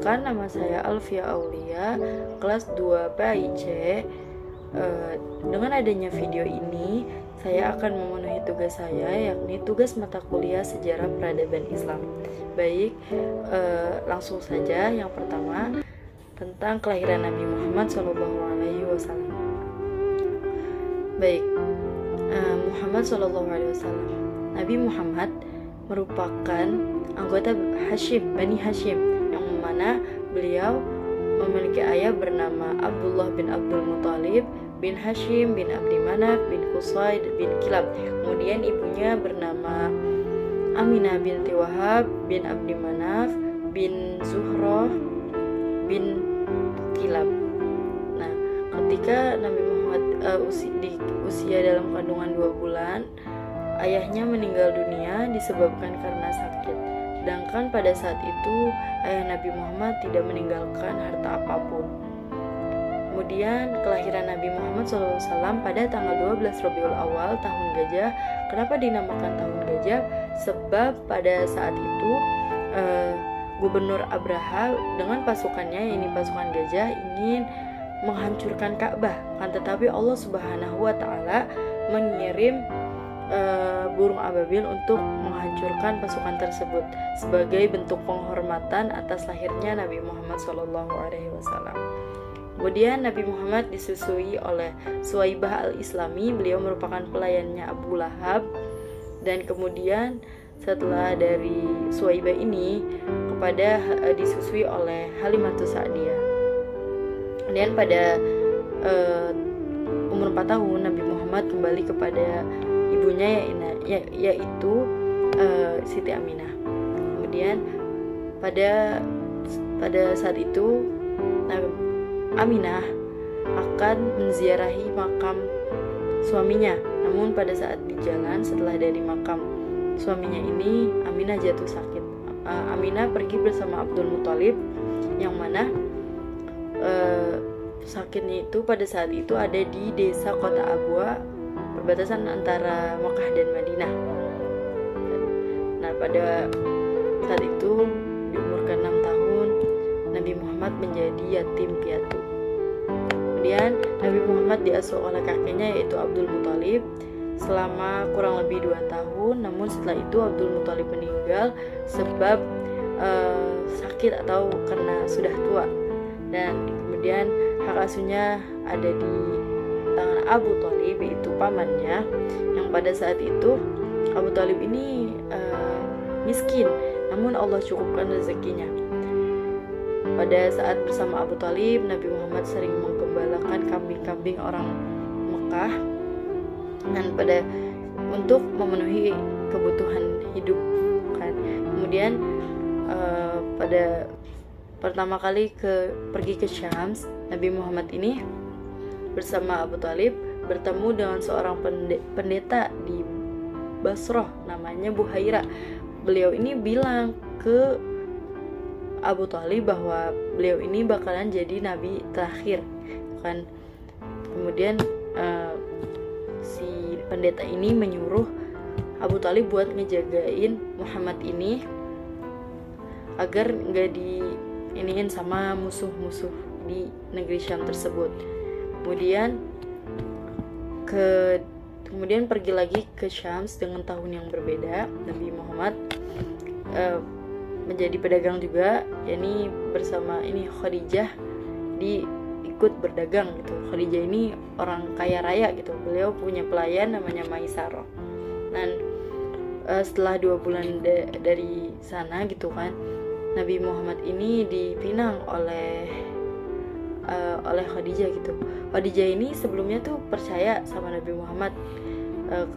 Perkenalkan, nama saya Alfia Aulia, kelas 2 PAIC. Dengan adanya video ini, saya akan memenuhi tugas saya, yakni tugas mata kuliah Sejarah Peradaban Islam. Baik, langsung saja. Yang pertama, tentang kelahiran Nabi Muhammad SAW. Baik, Muhammad SAW. Nabi Muhammad merupakan anggota Bani Hashim, yang mana beliau memiliki ayah bernama Abdullah bin Abdul Muthalib bin Hashim bin Abdi Manaf bin Qusay bin Kilab. Kemudian ibunya bernama Aminah binti Wahab bin Abdi Manaf bin Zuhroh bin Kilab. Nah, ketika Nabi Muhammad di usia dalam kandungan 2 bulan, ayahnya meninggal dunia disebabkan karena sakit. Sedangkan pada saat itu ayah Nabi Muhammad tidak meninggalkan harta apapun. Kemudian kelahiran Nabi Muhammad SAW pada tanggal 12 Rabiul Awal tahun gajah. Kenapa dinamakan tahun gajah? Sebab pada saat itu Gubernur Abraha dengan pasukannya, ini pasukan gajah, ingin menghancurkan Ka'bah. Tetapi Allah Subhanahu wa Ta'ala mengirim burung ababil untuk menghancurkan pasukan tersebut sebagai bentuk penghormatan atas lahirnya Nabi Muhammad SAW. Kemudian Nabi Muhammad disusui oleh Suwaibah al-Islami. Beliau merupakan pelayannya Abu Lahab. Dan kemudian setelah dari Suwaibah ini disusui oleh Halimatus Sa'diyah. Kemudian pada umur 4 tahun Nabi Muhammad kembali kepada ibunya, yaitu Siti Aminah. Kemudian pada saat itu Aminah akan menziarahi makam suaminya. Namun pada saat di jalan setelah dari makam suaminya ini, Aminah jatuh sakit. Aminah pergi bersama Abdul Muthalib, yang mana sakitnya itu pada saat itu ada di desa Kota Abwa, perbatasan antara Makkah dan Madinah. Nah, pada saat itu di umur ke-6 tahun Nabi Muhammad menjadi yatim piatu. Kemudian Nabi Muhammad diasuh oleh kakeknya, yaitu Abdul Muthalib, selama kurang lebih 2 tahun. Namun setelah itu Abdul Muthalib meninggal sebab sakit atau karena sudah tua. Dan kemudian hak asuhnya ada di tangan Abu Thalib, yaitu pamannya, yang pada saat itu Abu Thalib ini miskin, namun Allah cukupkan rezekinya. Pada saat bersama Abu Thalib, Nabi Muhammad sering menggembalakan kambing-kambing orang Mekah dan untuk memenuhi kebutuhan hidup kan. Kemudian pada pertama kali pergi ke Syam, Nabi Muhammad ini bersama Abu Thalib bertemu dengan seorang pendeta di Basrah, namanya Buhaira. Beliau ini bilang ke Abu Thalib bahwa beliau ini bakalan jadi nabi terakhir kan. Kemudian si pendeta ini menyuruh Abu Thalib buat ngejagain Muhammad ini agar nggak diiniin sama musuh-musuh di negeri Syam tersebut. Kemudian pergi lagi ke Syam dengan tahun yang berbeda. Nabi Muhammad menjadi pedagang juga, yakni bersama Khadijah ikut berdagang gitu. Khadijah ini orang kaya raya gitu. Beliau punya pelayan namanya Maisarah. Dan setelah 2 bulan dari sana gitu kan, Nabi Muhammad ini dipinang oleh Khadijah gitu. Khadijah ini sebelumnya tuh percaya sama Nabi Muhammad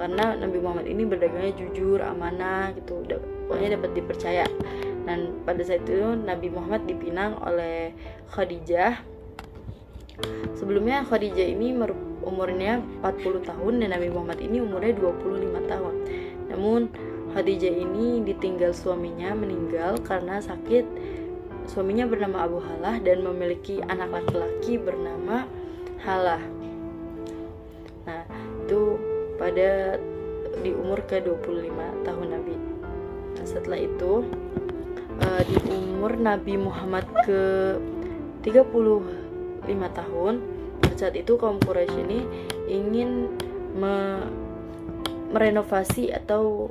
karena Nabi Muhammad ini berdagangnya jujur, amanah gitu, pokoknya dapat dipercaya. Dan pada saat itu Nabi Muhammad dipinang oleh Khadijah. Sebelumnya Khadijah ini umurnya 40 tahun dan Nabi Muhammad ini umurnya 25 tahun. Namun Khadijah ini ditinggal suaminya, meninggal karena sakit. Suaminya bernama Abu Halah dan memiliki anak laki-laki bernama Halah. Nah, itu di umur ke-25 tahun Nabi. Nah, setelah itu di umur Nabi Muhammad ke 35 tahun. Pada saat itu kaum Quraisy ini ingin merenovasi atau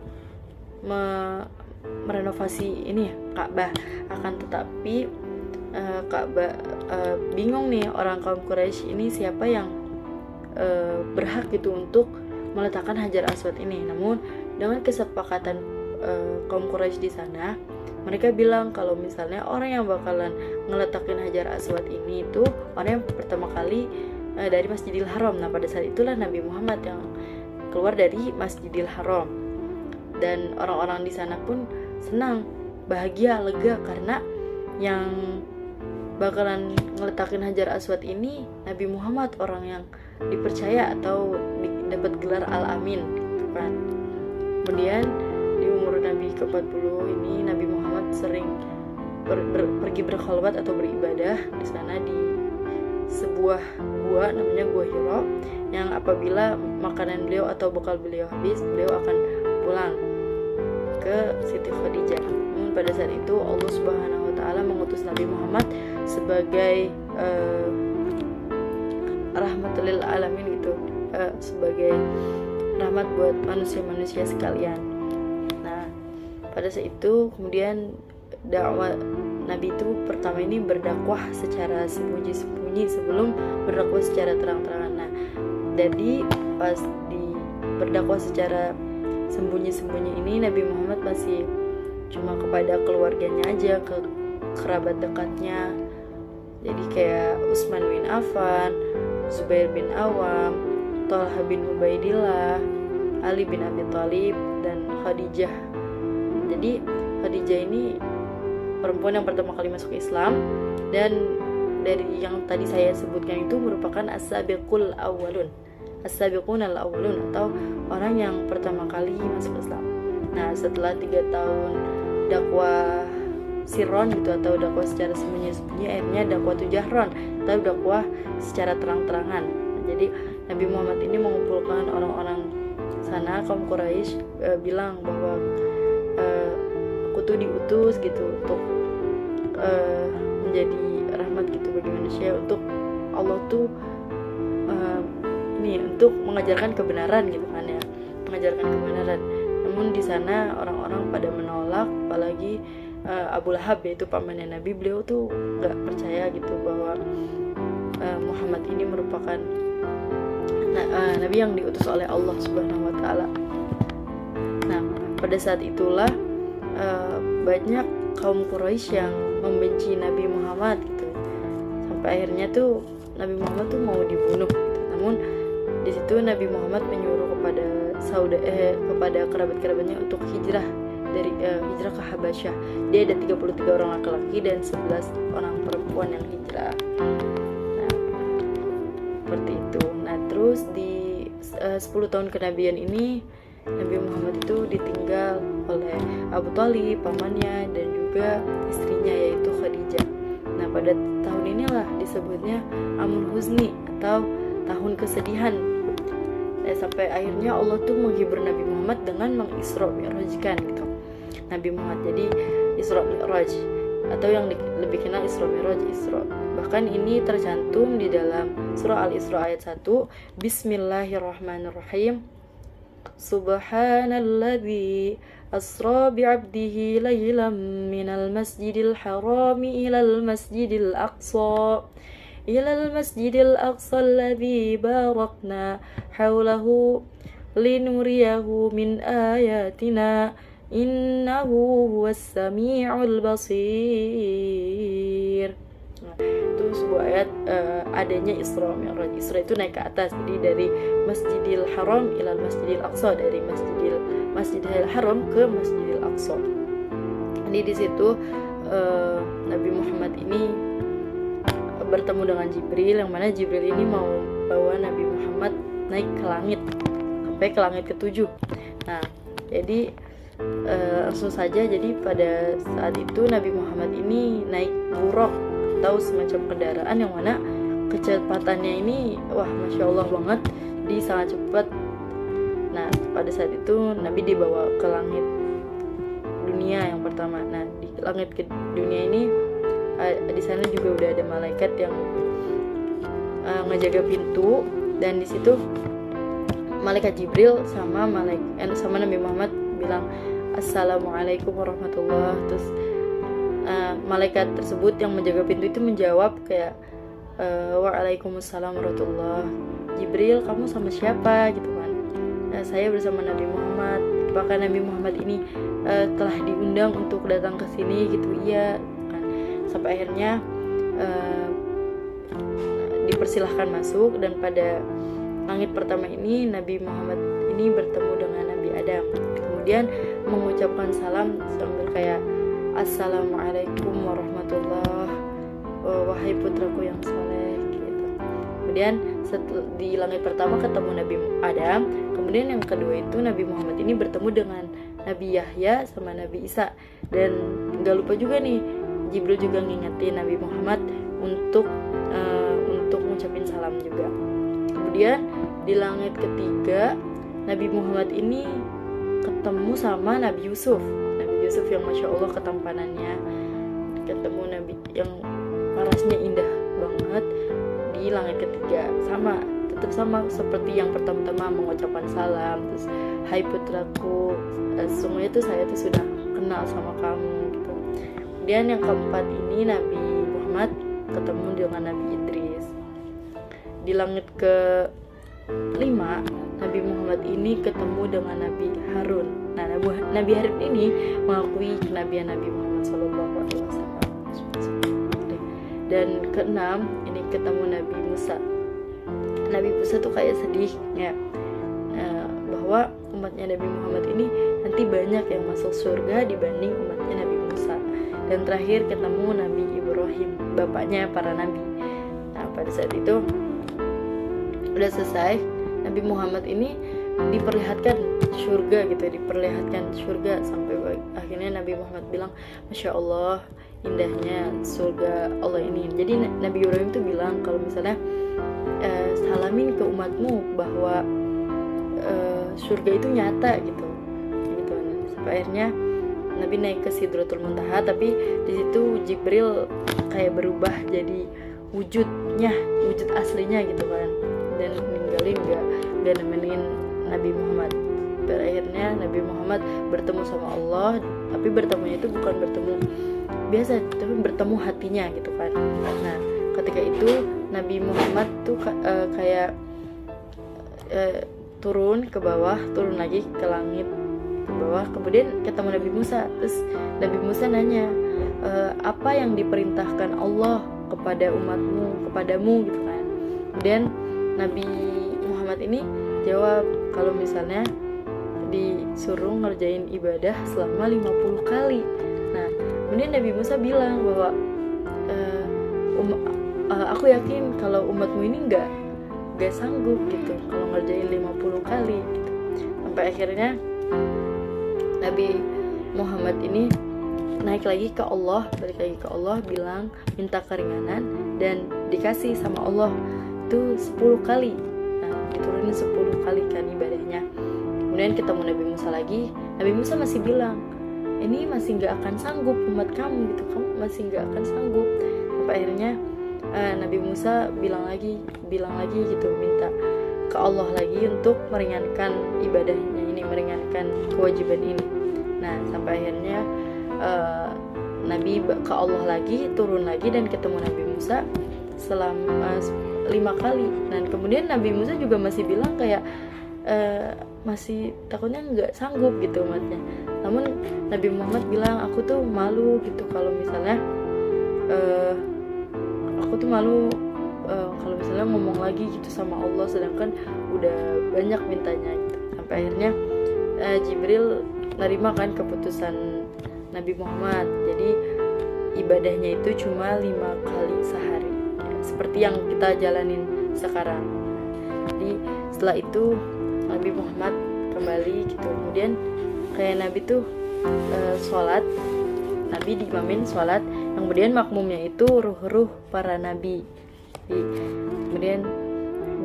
merenovasi ini Ka'bah, akan tetapi Ka'bah bingung nih orang kaum Quraisy ini siapa yang berhak gitu untuk meletakkan Hajar Aswad ini. Namun dengan kesepakatan kaum Quraisy di sana, mereka bilang kalau misalnya orang yang bakalan ngeletakin Hajar Aswad ini itu orang yang pertama kali dari Masjidil Haram. Nah pada saat itulah Nabi Muhammad yang keluar dari Masjidil Haram, dan orang-orang di sana pun senang, bahagia, lega karena yang bakalan ngeletakin Hajar Aswad ini Nabi Muhammad, orang yang dipercaya atau dapat gelar Al-Amin gitu kan. Kemudian di umur Nabi ke-40 ini Nabi Muhammad sering pergi berkhalwat atau beribadah di sana di sebuah gua namanya Gua Hira, yang apabila makanan beliau atau bekal beliau habis, beliau akan pulang ke Siti Khadijah. Namun pada saat itu Allah Subhanahu wa taala mengutus Nabi Muhammad sebagai rahmatul alamin gitu, sebagai rahmat buat manusia-manusia sekalian. Nah, pada saat itu kemudian dakwah Nabi itu pertama ini berdakwah secara sembunyi-sembunyi sebelum berdakwah secara terang-terangan. Nah, jadi pas berdakwah secara sembunyi-sembunyi ini Nabi Muhammad masih cuma kepada keluarganya aja, ke kerabat dekatnya. Jadi kayak Utsman bin Affan, Zubair bin Awam, Thalha bin Ubaidillah, Ali bin Abi Thalib, dan Khadijah. Jadi Khadijah ini perempuan yang pertama kali masuk Islam, dan dari yang tadi saya sebutkan itu merupakan as-sabiqul awwalun, as-sabiqunal awwalun, atau orang yang pertama kali masuk Islam. Nah, setelah 3 tahun dakwah sirron gitu atau dakwah secara sembunyi-sembunyi, akhirnya dakwah jahron atau dakwah secara terang-terangan. Nah, jadi Nabi Muhammad ini mengumpulkan orang-orang sana kaum Quraisy, bilang bahwa aku tuh diutus gitu untuk menjadi rahmat gitu bagi manusia, untuk Allah tuh ini untuk mengajarkan kebenaran gitu kan ya, mengajarkan kebenaran. Namun di sana orang-orang pada menolak, apalagi Abu Lahab, yaitu pamannya Nabi, beliau tuh nggak percaya gitu bahwa Muhammad ini merupakan Nabi yang diutus oleh Allah Subhanahu wa taala. Nah, pada saat itulah banyak kaum Quraisy yang membenci Nabi Muhammad gitu. Sampai akhirnya tuh Nabi Muhammad tuh mau dibunuh gitu. Namun di situ Nabi Muhammad menyuruh kepada kerabat-kerabatnya untuk hijrah dari hijrah ke Habasyah. Dia ada 33 orang laki-laki dan 11 orang perempuan yang hijrah. Nah, seperti itu. Nah, terus di 10 tahun kenabian ini Nabi Muhammad itu ditinggal oleh Abu Thalib, pamannya, dan juga istrinya yaitu Khadijah. Nah, pada tahun inilah disebutnya Amul Huzni atau tahun kesedihan. Sampai akhirnya Allah tuh menghibur Nabi Muhammad dengan mengisra mi'rajkan gitu Nabi Muhammad. Jadi Isra Mi'raj atau yang lebih kenal Isra Mi'raj, Isra. Bahkan ini tercantum di dalam surah Al-Isra ayat 1, Bismillahirrahmanirrahim. Subhanalladzi asra bi'abdihi laylan minal masjidil harami ilal masjidil aqsa alladzi barakna hawlahu linuriyahu min ayatina innahu huwas sami'ul basir. Itu sebuah ayat adanya Isra Mi'raj. Isra itu naik ke atas, jadi dari Masjidil Haram ilal Masjidil Aqsa, dari Masjidil Haram ke Masjidil Aqsa. Jadi di situ Nabi Muhammad ini bertemu dengan Jibril, yang mana Jibril ini mau bawa Nabi Muhammad naik ke langit sampai ke langit ke-7. Nah, jadi langsung saja, jadi pada saat itu Nabi Muhammad ini naik buraq atau semacam kendaraan yang mana kecepatannya ini Masya Allah banget, di sangat cepat. Nah, pada saat itu Nabi dibawa ke langit dunia yang pertama. Nah, di langit ke dunia ini di sana juga udah ada malaikat yang ngejaga pintu, dan di situ malaikat Jibril sama Nabi Muhammad bilang Assalamualaikum warahmatullah. Terus malaikat tersebut yang menjaga pintu itu menjawab kayak Waalaikumsalam warahmatullah. Jibril, kamu sama siapa gitu kan? Saya bersama Nabi Muhammad. Bahkan Nabi Muhammad ini telah diundang untuk datang ke sini gitu. Iya kan. Sampai akhirnya dipersilahkan masuk, dan pada langit pertama ini Nabi Muhammad ini bertemu dengan Nabi Adam. Kemudian mengucapkan salam sambil kayak Assalamualaikum warahmatullah, wahai putraku yang soleh gitu. Kemudian di langit pertama ketemu Nabi Adam. Kemudian yang kedua itu Nabi Muhammad ini bertemu dengan Nabi Yahya sama Nabi Isa. Dan gak lupa juga nih, Jibril juga ngingetin Nabi Muhammad untuk ngucapin salam juga. Kemudian di langit ketiga Nabi Muhammad ini ketemu sama Nabi Yusuf yang Masya Allah ketampanannya, ketemu Nabi yang parasnya indah banget. Di langit ketiga tetap sama seperti yang pertama-tama, mengucapkan salam, terus hai putraku, semuanya tuh saya tuh sudah kenal sama kamu gitu. Kemudian yang keempat ini Nabi Muhammad ketemu dengan Nabi Idris. Di langit ke 5 Nabi Muhammad ini ketemu dengan Nabi Harun. Nah, Nabi Harun ini mengakui kenabian Nabi Muhammad SAW. Dan ke-6 ini ketemu Nabi Musa. Nabi Musa tuh kayak sedih ya, bahwa umatnya Nabi Muhammad ini nanti banyak yang masuk surga dibanding umatnya Nabi Musa. Dan terakhir ketemu Nabi Ibrahim, bapaknya para nabi. Nah, pada saat itu udah selesai, Nabi Muhammad ini diperlihatkan surga gitu, diperlihatkan surga sampai akhirnya Nabi Muhammad bilang Masya Allah indahnya surga Allah ini. Jadi Nabi Ibrahim tuh bilang kalau misalnya salamin ke umatmu bahwa surga itu nyata gitu. Sampai akhirnya Nabi naik ke Sidratul Muntaha, tapi di situ Jibril kayak berubah jadi wujud aslinya gitu kan, dan ninggalin gak nemenin Nabi Muhammad. Akhirnya Nabi Muhammad bertemu sama Allah, tapi bertemunya itu bukan bertemu biasa, tapi bertemu hatinya gitu kan. Nah, ketika itu Nabi Muhammad tuh kayak turun ke bawah, turun lagi ke langit ke bawah, kemudian ketemu Nabi Musa. Terus Nabi Musa nanya, apa yang diperintahkan Allah kepada umatmu, kepadamu gitu kan. Kemudian Nabi Muhammad ini jawab kalau misalnya disuruh ngerjain ibadah selama 50 kali. Nah, kemudian Nabi Musa bilang bahwa aku yakin kalau umatmu ini gak sanggup gitu kalau ngerjain 50 kali gitu. Sampai akhirnya Nabi Muhammad ini naik lagi ke Allah, balik lagi ke Allah, bilang minta keringanan, dan dikasih sama Allah itu 10 kali. Nah, diturunin 10 kali kan ibadahnya. Kemudian ketemu Nabi Musa lagi. Nabi Musa masih bilang, ini masih gak akan sanggup umat kamu gitu, kamu masih gak akan sanggup. Sampai akhirnya Nabi Musa bilang lagi gitu, minta ke Allah lagi untuk meringankan ibadahnya ini, meringankan kewajiban ini. Nah, sampai akhirnya Nabi ke Allah lagi, turun lagi, dan ketemu Nabi Musa selama 5 kali. Dan kemudian Nabi Musa juga masih bilang kayak masih takutnya nggak sanggup gitu umatnya. Namun Nabi Muhammad bilang, aku tuh malu gitu kalau misalnya kalau misalnya ngomong lagi gitu sama Allah, sedangkan udah banyak mintanya gitu. Sampai akhirnya Jibril nerima kan keputusan Nabi Muhammad. Jadi ibadahnya itu cuma 5 kali sehari ya, seperti yang kita jalanin sekarang. Jadi setelah itu Nabi Muhammad kembali gitu. Kemudian kayak Nabi tuh sholat, Nabi diimamin sholat, kemudian makmumnya itu ruh-ruh para nabi. Kemudian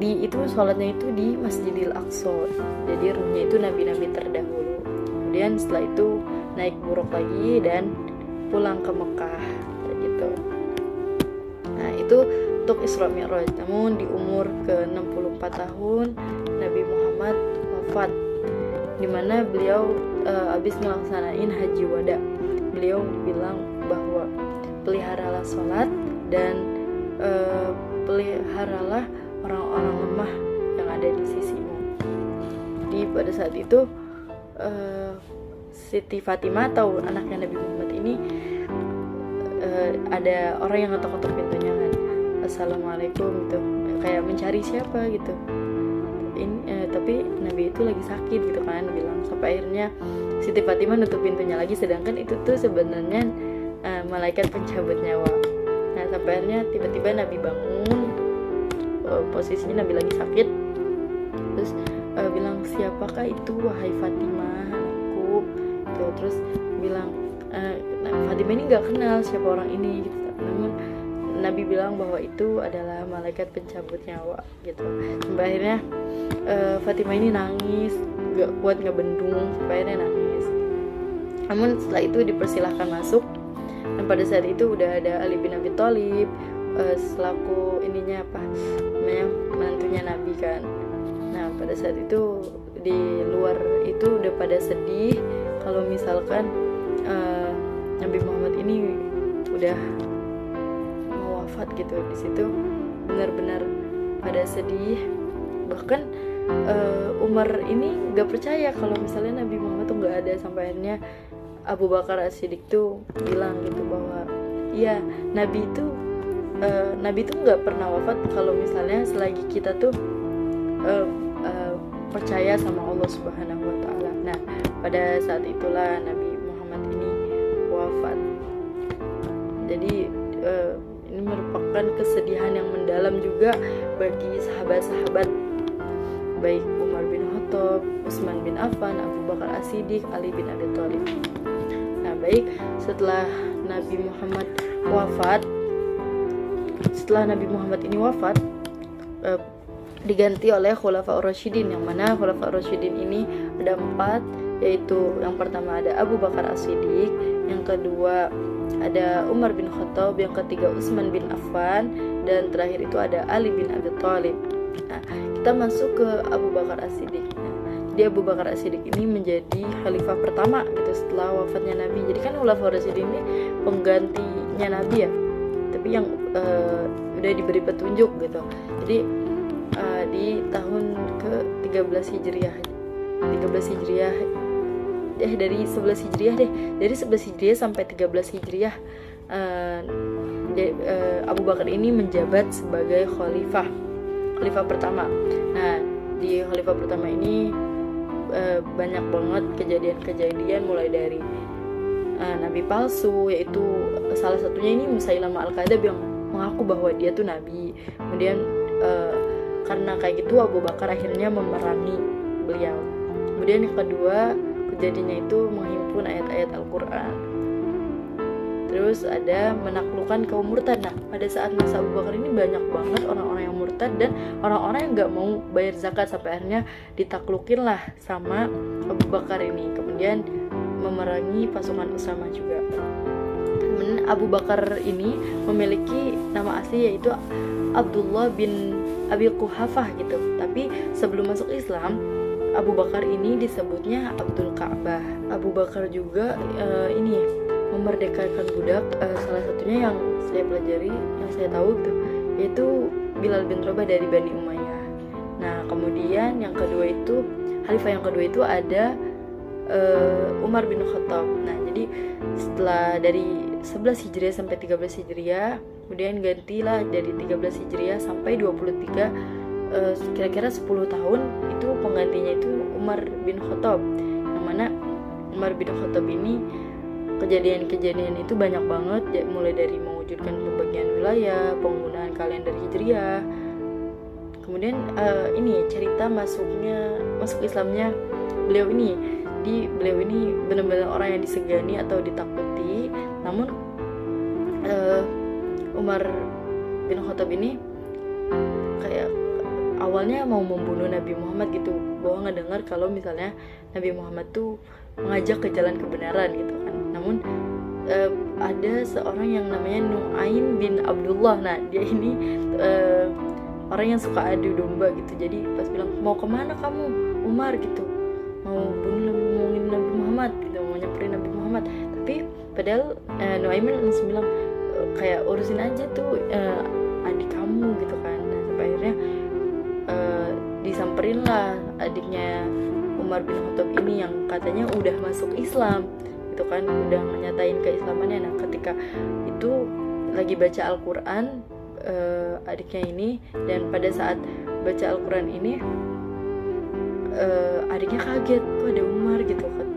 itu sholatnya itu di Masjidil Aqsa, jadi ruhnya itu nabi-nabi terdahulu. Kemudian setelah itu naik buruk lagi dan pulang ke Mekah kayak gitu. Nah itu untuk Isra Mi'raj. Namun di umur ke-64 tahun Nabi Muhammad wafat, dimana beliau habis ngelaksanain haji wada. Beliau bilang bahwa peliharalah sholat dan peliharalah orang-orang lemah yang ada di sisimu. Jadi pada saat itu Siti Fatimah atau anaknya Nabi Muhammad ini ada orang yang ngetok-ngetok pintunya kan, assalamualaikum gitu, kayak mencari siapa gitu. Tapi Nabi itu lagi sakit gitu kan, bilang. Sampai akhirnya Siti Fatimah nutup pintunya lagi, sedangkan itu tuh sebenarnya malaikat pencabut nyawa. Nah sampai akhirnya tiba-tiba Nabi bangun, posisinya Nabi lagi sakit, terus bilang, siapakah itu wahai Fatimah anakku gitu. Terus bilang, Fatimah ini gak kenal siapa orang ini gitu. Namun Nabi bilang bahwa itu adalah malaikat pencabut nyawa gitu. Sampai akhirnya Fatimah ini nangis, gak kuat ngebendung, sampai akhirnya nangis. Namun setelah itu dipersilahkan masuk, dan pada saat itu udah ada Ali bin Abi Thalib selaku ininya namanya menantunya Nabi kan. Nah pada saat itu di luar itu udah pada sedih kalau misalkan Nabi Muhammad ini udah mau wafat gitu. Di situ benar-benar pada sedih. Bahkan Umar ini gak percaya kalau misalnya Nabi Muhammad tuh gak ada. Sampai akhirnya Abu Bakar As-Siddiq tuh bilang gitu bahwa iya, Nabi itu gak pernah wafat kalau misalnya selagi kita tuh percaya sama Allah Subhanahu wa Ta'ala. Nah pada saat itulah Nabi Muhammad ini wafat. Jadi ini merupakan kesedihan yang mendalam juga bagi sahabat-sahabat, baik Umar bin Khattab, Utsman bin Affan, Abu Bakar As-Siddiq, Ali bin Abi Thalib. Nah baik, setelah Nabi Muhammad ini wafat, diganti oleh Khulafaur Rasyidin, yang mana Khulafaur Rasyidin ini ada 4, yaitu yang pertama ada Abu Bakar As-Siddiq, yang kedua ada Umar bin Khattab, yang ketiga Utsman bin Affan, dan terakhir itu ada Ali bin Abi Thalib. Nah, kita masuk ke Abu Bakar As-Siddiq. Jadi Abu Bakar As-Siddiq ini menjadi khalifah pertama gitu setelah wafatnya Nabi. Jadi kan Khulafaur Rasyidin ini penggantinya Nabi ya, tapi yang udah diberi petunjuk gitu. Jadi di tahun ke-13 Hijriah dari 11 Hijriah dari 11 Hijriah sampai 13 Hijriah Abu Bakar ini menjabat sebagai khalifah pertama. Nah di khalifah pertama ini banyak banget kejadian-kejadian, mulai dari nabi palsu, yaitu salah satunya ini Musailamah Al-Kadzab yang mengaku bahwa dia tuh nabi. Kemudian karena kayak gitu Abu Bakar akhirnya memerangi beliau. Kemudian yang kedua, kejadiannya itu menghimpun ayat-ayat Al-Quran. Terus ada menaklukkan kaum murtad. Nah pada saat masa Abu Bakar ini banyak banget orang-orang yang murtad dan orang-orang yang gak mau bayar zakat, sampai akhirnya ditaklukin lah sama Abu Bakar ini. Kemudian memerangi pasukan Usamah juga. Kemudian Abu Bakar ini memiliki nama asli yaitu Abdullah bin Abi Quhafah gitu. Tapi sebelum masuk Islam, Abu Bakar ini disebutnya Abdul Ka'bah. Abu Bakar juga ini memerdekakan budak. Salah satunya yang saya pelajari, yang saya tahu tuh, yaitu Bilal bin Rabah dari Bani Umayyah. Nah kemudian yang kedua itu, khalifah yang kedua itu ada Umar bin Khattab. Nah jadi setelah dari 11 Hijriah sampai 13 Hijriah, kemudian gantilah dari 13 Hijriah sampai 23, kira-kira 10 tahun itu penggantinya itu Umar bin Khattab. Yang mana Umar bin Khattab ini kejadian-kejadian itu banyak banget, mulai dari mewujudkan pembagian wilayah, penggunaan kalender Hijriah. Kemudian ini cerita masuk Islamnya beliau ini. Beliau ini benar-benar orang yang disegani atau ditakuti. Namun Umar bin Khattab ini kayak awalnya mau membunuh Nabi Muhammad gitu, bahwa ngedengar kalau misalnya Nabi Muhammad tuh mengajak ke jalan kebenaran gitu kan. Namun ada seorang yang namanya Nuaim bin Abdullah. Nah dia ini orang yang suka adu domba gitu. Jadi pas bilang, mau kemana kamu Umar gitu, mau bunuh Nabi Muhammad gitu, mau nyamperin Nabi Muhammad. Tapi padahal Nuaim langsung bilang, kayak urusin aja tuh adik kamu gitu kan. Nah sampai akhirnya disamperin lah adiknya Umar bin Khattab ini yang katanya udah masuk Islam gitu kan, udah nyatain keislamannya. Nah ketika itu lagi baca Al-Quran adiknya ini, dan pada saat baca Al-Quran ini adiknya kaget, kok ada Umar gitu kan.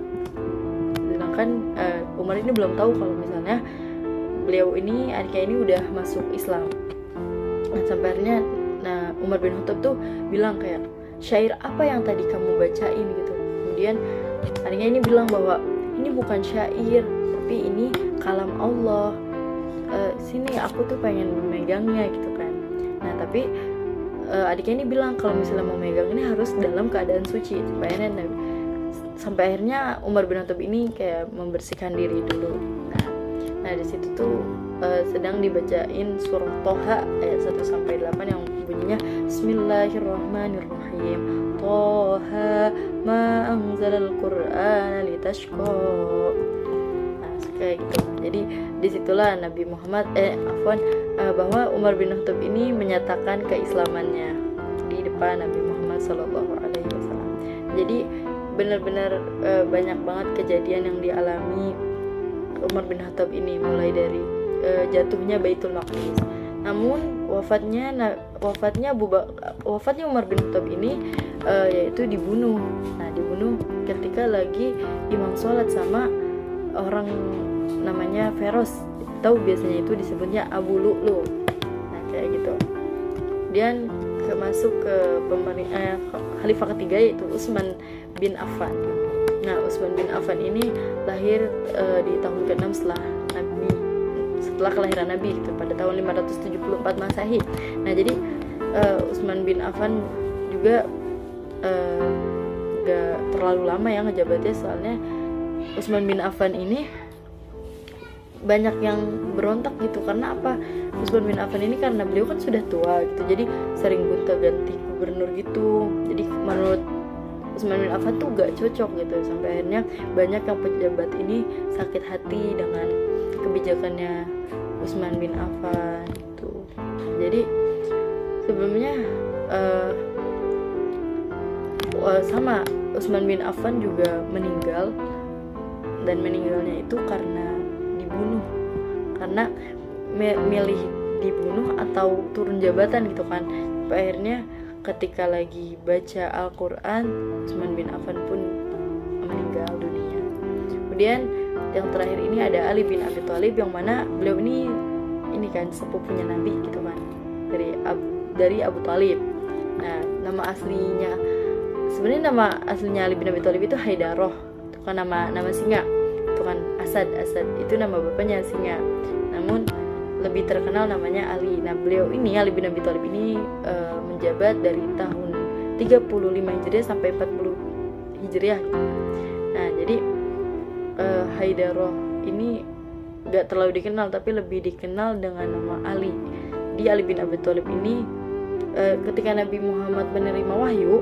Sedangkan Umar ini belum tahu kalau misalnya beliau ini, adiknya ini udah masuk Islam. Nah sampai akhirnya Umar bin Khattab tuh bilang kayak, syair apa yang tadi kamu bacain gitu. Kemudian adiknya ini bilang bahwa ini bukan syair, tapi ini kalam Allah. Sini aku tuh pengen memegangnya gitu kan. Nah tapi adiknya ini bilang kalau misalnya mau megang ini harus dalam keadaan suci. Sampai akhirnya Umar bin Khattab ini kayak membersihkan diri dulu. Nah di situ tuh sedang dibacain surah Toha ayat 1-8 yang bunyinya Bismillahirrahmanirrahim, Toha ma anzalal Qur'ana litashqa. Nah kayak gitu. Jadi disitulah Nabi Muhammad bahwa Umar bin Khattab ini menyatakan keislamannya di depan Nabi Muhammad SAW. Jadi benar-benar banyak banget kejadian yang dialami Umar bin Khattab ini, mulai dari jatuhnya Baitul Maqdis. Namun wafatnya Umar bin Khattab ini yaitu dibunuh. Nah dibunuh ketika lagi imam sholat sama orang namanya Feros, tahu biasanya itu disebutnya Abu Lu'lu. Nah kayak gitu. Kemudian masuk ke khalifah ketiga yaitu Utsman bin Affan. Nah Utsman bin Affan ini lahir di tahun ke-6 setelah kelahiran Nabi gitu, pada tahun 574 Masehi. Nah jadi Utsman bin Affan juga gak terlalu lama ya ngejabatnya, soalnya Utsman bin Affan ini banyak yang berontak gitu. Karena apa? Utsman bin Affan ini karena beliau kan sudah tua gitu, jadi sering gonta-ganti gubernur gitu. Jadi menurut Utsman bin Affan tuh gak cocok gitu. Sampai akhirnya banyak yang pejabat ini sakit hati dengan kebijakannya Utsman bin Affan gitu. Jadi sebelumnya sama Utsman bin Affan juga meninggal, dan meninggalnya itu karena dibunuh, karena milih dibunuh atau turun jabatan gitu kan. Akhirnya ketika lagi baca Al-Quran, Utsman bin Affan pun meninggal dunia. Kemudian yang terakhir ini ada Ali bin Abi Thalib, yang mana beliau ini kan sepupunya Nabi gitu kan, dari Abu Thalib. Nah nama aslinya Ali bin Abi Thalib itu Haidaroh, itu kan nama singa, itu kan Asad itu nama bapaknya singa. Namun lebih terkenal namanya Ali. Nah beliau ini, Ali bin Abi Thalib ini menjabat dari tahun 35 Hijriah sampai 40 Hijriah gitu. Nah jadi Haidaroh ini gak terlalu dikenal, tapi lebih dikenal dengan nama Ali. Di Ali bin Abi Thalib ini ketika Nabi Muhammad menerima wahyu,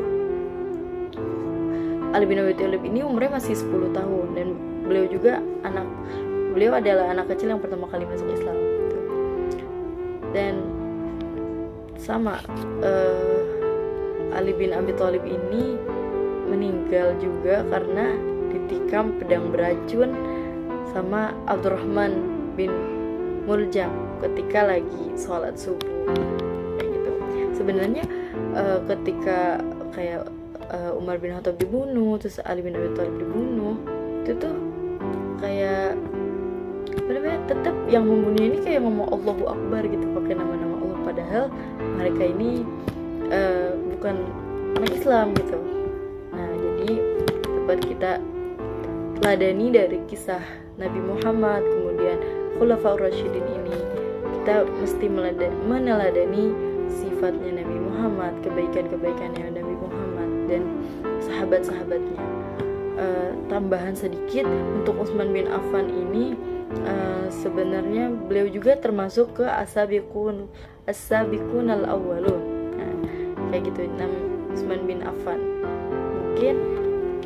Ali bin Abi Thalib ini umurnya masih 10 tahun, dan beliau adalah anak kecil yang pertama kali masuk Islam gitu. Dan sama Ali bin Abi Thalib ini meninggal juga karena ditikam pedang beracun sama Abdurrahman bin Muljam ketika lagi sholat subuh kayak gitu. Sebenarnya ketika kayak Umar bin Khattab dibunuh, terus Ali bin Abi Thalib dibunuh, itu tuh kayak tetap yang membunuhnya ini kayak ngomong Allahu Akbar gitu, pakai nama-nama Allah, padahal mereka ini bukan orang Islam gitu. Nah jadi dapat kita ladani dari kisah Nabi Muhammad, kemudian Khulafaur Rasyidin ini, kita mesti meneladani sifatnya Nabi Muhammad, kebaikan-kebaikannya Nabi Muhammad dan sahabat-sahabatnya. Tambahan sedikit untuk Utsman bin Affan ini, sebenarnya beliau juga termasuk ke as-sabiqun al-awwalun. Kayak gitu, Utsman bin Affan. Mungkin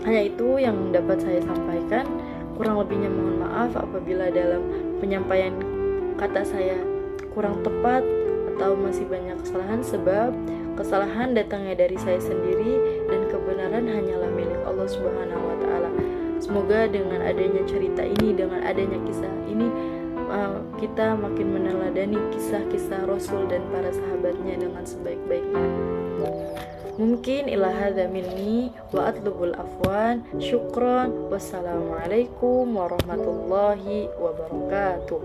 hanya itu yang dapat saya sampaikan. Kurang lebihnya mohon maaf apabila dalam penyampaian kata saya kurang tepat atau masih banyak kesalahan, sebab kesalahan datangnya dari saya sendiri dan kebenaran hanyalah milik Allah Subhanahu wa taala. Semoga dengan adanya cerita ini, dengan adanya kisah ini, kita makin meneladani kisah-kisah Rasul dan para sahabatnya dengan sebaik-baiknya. Mungkin ila hadza minni wa atlubul afwan. Syukran. Wassalamualaikum warahmatullahi wabarakatuh.